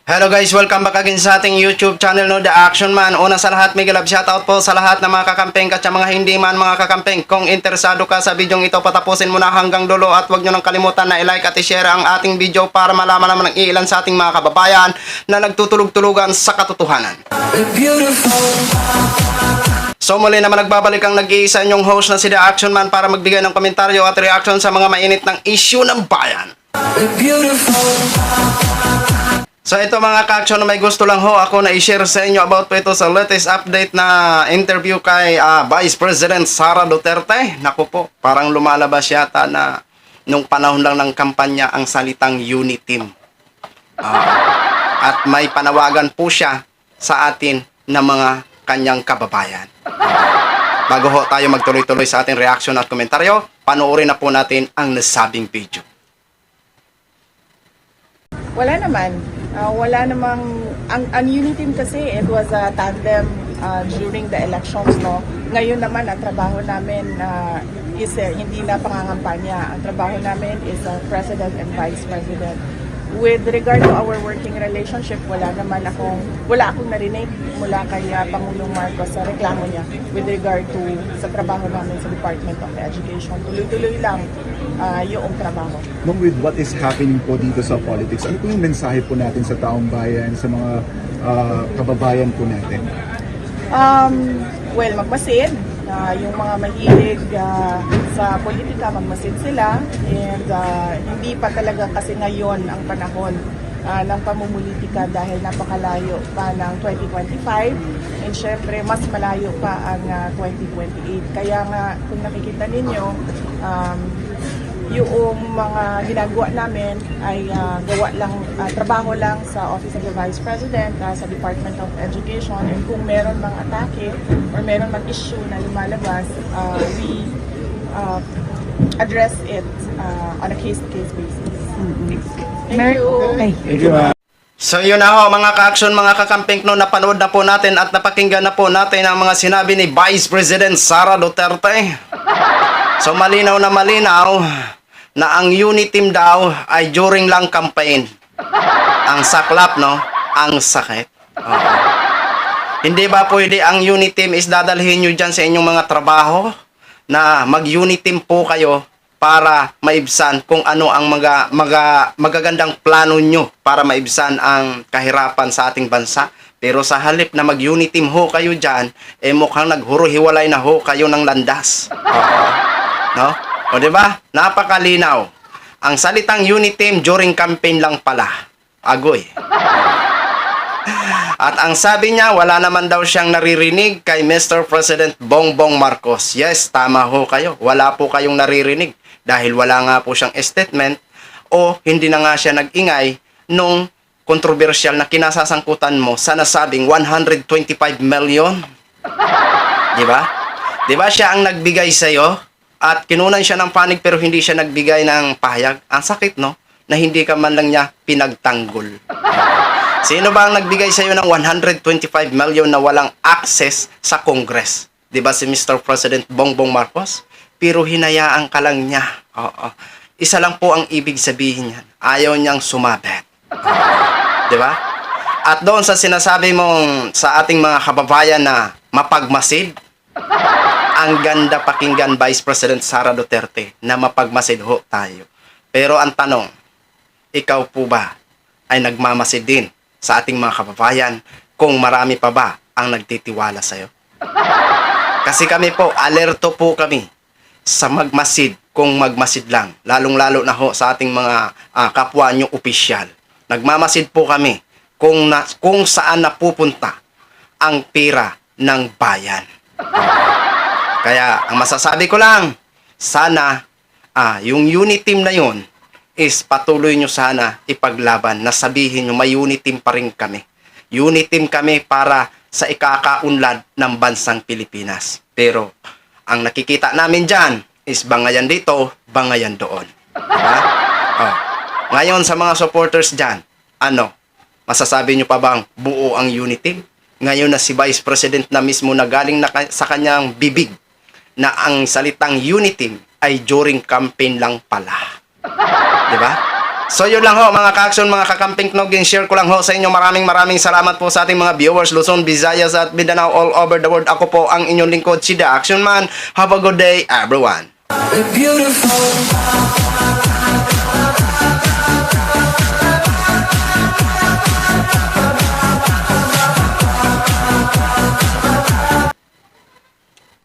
Hello guys, welcome back again sa ating YouTube channel, no, The Action Man. Una sa lahat, mega love shoutout po sa lahat ng mga kakampeng at sa mga hindi man mga kakampeng. Kung interesado ka sa bidyong ito, patapusin mo na hanggang dulo at huwag nyo nang kalimutan na i-like at i-share ang ating video para malaman naman ng ilan sa ating mga kababayan na nagtutulog-tulugan sa katotohanan. So muli naman nagbabalik ang nag-iisa inyong host na si The Action Man para magbigay ng komentaryo at reaction sa mga mainit ng issue ng bayan. So ito mga ka-action, may gusto lang ho ako na i-share sa inyo about po ito sa latest update na interview kay Vice President Sara Duterte. Naku po, parang lumalabas yata na nung panahon lang ng kampanya ang salitang Uniteam. At may panawagan po siya sa atin na mga kanyang kababayan. Bago ho tayo magtuloy-tuloy sa ating reaction at komentaryo, panoorin na po natin ang nasabing video. Wala naman. Wala namang, ang Uniteam kasi, it was a tandem during the elections, no? Ngayon naman, ang trabaho namin is hindi na pangangampanya. Ang trabaho namin is President and Vice President. With regard to our working relationship, wala akong narinig mula kay Pangulong Marcos sa reklamo niya with regard to sa trabaho namin sa Department of Education. Tuloy-tuloy lang yung trabaho. Ma'am, with what is happening po dito sa politics, ano po yung mensahe po natin sa taong bayan, sa mga kababayan po natin? Well, magmasid. Yung mga mahilig sa politika, magmasid sila. And hindi pa talaga kasi ngayon ang panahon ng pamumulitika dahil napakalayo pa ng 2025. And syempre, mas malayo pa ang 2028. Kaya nga, kung nakikita ninyo, yung mga ginagawa namin ay trabaho lang sa Office of the Vice President, sa Department of Education, and kung meron mga atake or meron mga issue na lumalabas, we address it on a case-to-case basis. Thank you. Thank you, ma'am. So yun na ho mga ka-action, mga kakamping, no, napanood na po natin at napakinggan na po natin ang mga sinabi ni Vice President Sara Duterte. So malinaw na ang Uniteam daw ay during lang campaign. Ang saklap, no? Ang sakit. Hindi ba pwede ang Uniteam is dadalhin nyo dyan sa inyong mga trabaho na mag-Uniteam po kayo para maibsan kung ano ang magagandang plano nyo para maibsan ang kahirapan sa ating bansa. Pero sa halip na mag-Uniteam ho kayo dyan, mukhang naghuro-hiwalay na ho kayo ng landas. No? O diba? Napakalinaw. Ang salitang Uniteam during campaign lang pala. Agoy. At ang sabi niya, wala naman daw siyang naririnig kay Mr. President Bongbong Marcos. Yes, tama ho kayo. Wala po kayong naririnig dahil wala nga po siyang statement o hindi na nga siya nag-ingay nung kontrobersyal na kinasasangkutan mo sa nasabing 125 million. Diba? Diba siya ang nagbigay sa'yo? At kinunan siya ng panig pero hindi siya nagbigay ng pahayag. Ang sakit, no? Na hindi ka man lang niya pinagtanggol. Sino ba ang nagbigay sa iyo ng 125 million na walang access sa Congress? Diba si Mr. President Bongbong Marcos? Pero hinayaan ka lang niya. Oo. Isa lang po ang ibig sabihin niyan. Ayaw niyang sumabit. Diba? At doon sa sinasabi mong sa ating mga kababayan na mapagmasid, ang ganda pakinggan, Vice President Sara Duterte, na mapagmasid ho tayo. Pero ang tanong, ikaw po ba ay nagmamasid din sa ating mga kababayan kung marami pa ba ang nagtitiwala sa'yo? Kasi kami po, alerto po kami sa magmasid kung magmasid lang. Lalong-lalo na ho sa ating mga kapwa nyo opisyal. Nagmamasid po kami kung saan napupunta ang pera ng bayan. Kaya, ang masasabi ko lang, sana yung Uniteam na yun is patuloy nyo sana ipaglaban na sabihin nyo may Uniteam pa rin kami. Uniteam kami para sa ikakaunlad ng bansang Pilipinas. Pero, ang nakikita namin dyan is bangayan dito, bangayan doon. Diba? Ngayon sa mga supporters dyan, masasabi nyo pa bang buo ang Uniteam? Ngayon na si Vice President na mismo na galing na sa kanyang bibig na ang salitang Uniteam ay during campaign lang pala. Diba? So yun lang ho mga ka-action, mga kakamping knogin, share ko lang ho sa inyo. Maraming salamat po sa ating mga viewers Luzon, Visayas at Mindanao all over the world. Ako po ang inyong lingkod, si The Action Man. Have a good day everyone. We're beautiful.